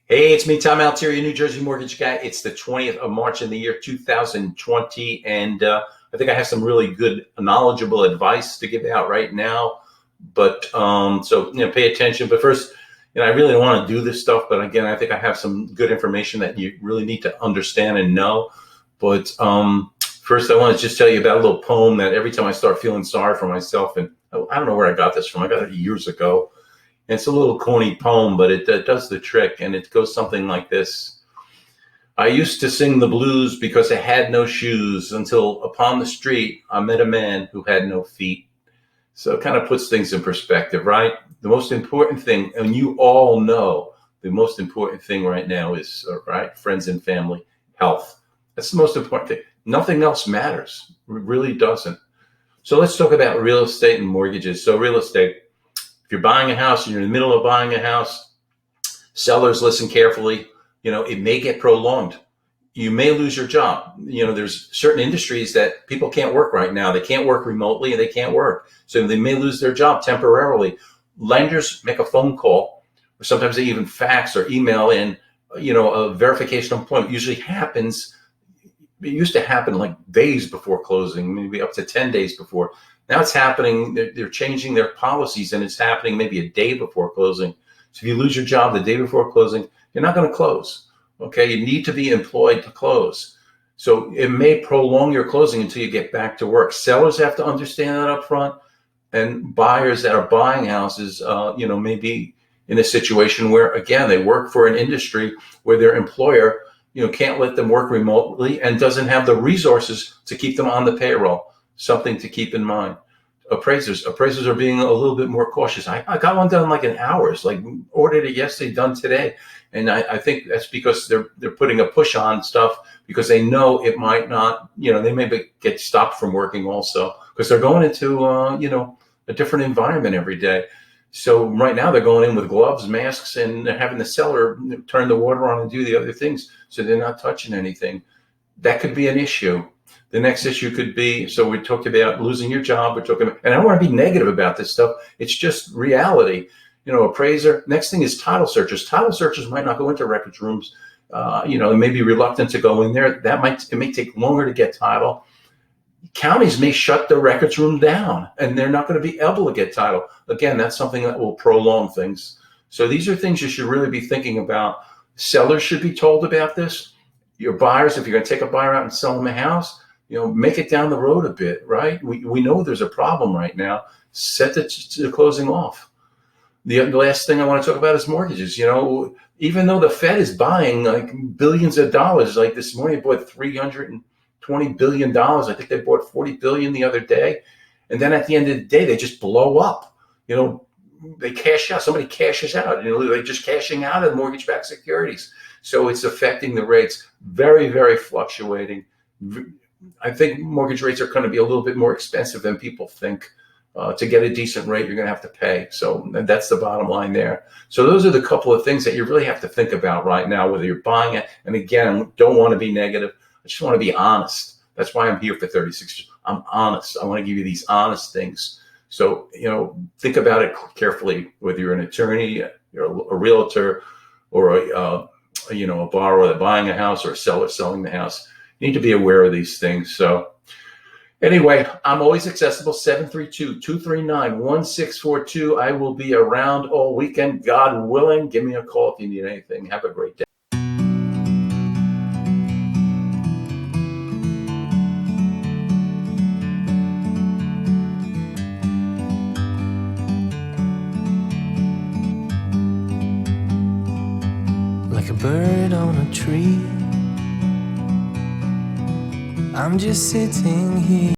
Hey, it's me, Tom Altieri, New Jersey mortgage guy. It's the 20th of March in the year 2020, and I think I have some really good, knowledgeable advice to give out right now. But pay attention. But first, I really don't want to do this stuff. But again, I think I have some good information that you really need to understand and know. But first, I want to just tell you about a little poem that every time I start feeling sorry for myself, and I don't know where I got this from. I got it years ago. It's a little corny poem, but it does the trick, and it goes something like this. I used to sing the blues because I had no shoes until upon the street I met a man who had no feet. So it kind of puts things in perspective, right? The most important thing, and you all know the most important thing right now is, right, friends and family, health. That's the most important thing. Nothing else matters. It really doesn't. So let's talk about real estate and mortgages. So real estate. If you're buying a house, you're in the middle of buying a house, sellers, listen carefully. It may get prolonged. You may lose your job. There's certain industries that people can't work right now. They can't work remotely and they can't work. So they may lose their job temporarily. Lenders make a phone call, or sometimes they even fax or email in, a verification of employment. Usually happens. It used to happen like days before closing, maybe up to 10 days before. Now it's happening, they're changing their policies, and it's happening maybe a day before closing. So if you lose your job the day before closing, you're not going to close. Okay, you need to be employed to close. So it may prolong your closing until you get back to work. Sellers have to understand that up front, and buyers that are buying houses, may be in a situation where, again, they work for an industry where their employer, can't let them work remotely and doesn't have the resources to keep them on the payroll. Something to keep in mind. Appraisers are being a little bit more cautious. I got one done like in hours, like ordered it yesterday, done today. And I think that's because they're putting a push on stuff because they know it might not, they may get stopped from working also because they're going into, a different environment every day. So right now they're going in with gloves, masks, and they're having the seller turn the water on and do the other things. So they're not touching anything. That could be an issue. The next issue could be, so we talked about losing your job. We're talking about, and I don't want to be negative about this stuff. It's just reality. Appraiser. Next thing is title searchers. Title searchers might not go into records rooms. They may be reluctant to go in there. It may take longer to get title. Counties may shut the records room down, and they're not going to be able to get title. Again, that's something that will prolong things. So these are things you should really be thinking about. Sellers should be told about this. Your buyers, if you're going to take a buyer out and sell them a house, make it down the road a bit, right? We know there's a problem right now. Set the closing off. The last thing I want to talk about is mortgages. Even though the Fed is buying like billions of dollars, like this morning it bought $320 billion. I think they bought $40 billion the other day. And then at the end of the day, they just blow up. They cash out. Somebody cashes out. They're just cashing out of mortgage-backed securities. So it's affecting the rates. Very, very fluctuating. I think mortgage rates are going to be a little bit more expensive than people think. To get a decent rate, you're going to have to pay. So that's the bottom line there. So those are the couple of things that you really have to think about right now, whether you're buying it. And again, don't want to be negative. I just want to be honest. That's why I'm here for 36 years. I'm honest. I want to give you these honest things. So, think about it carefully, whether you're an attorney, you're a realtor, or a borrower that's buying a house, or a seller selling the house. You need to be aware of these things. So anyway, I'm always accessible, 732-239-1642. I will be around all weekend, God willing. Give me a call if you need anything. Have a great day. Like a bird on a tree, I'm just sitting here.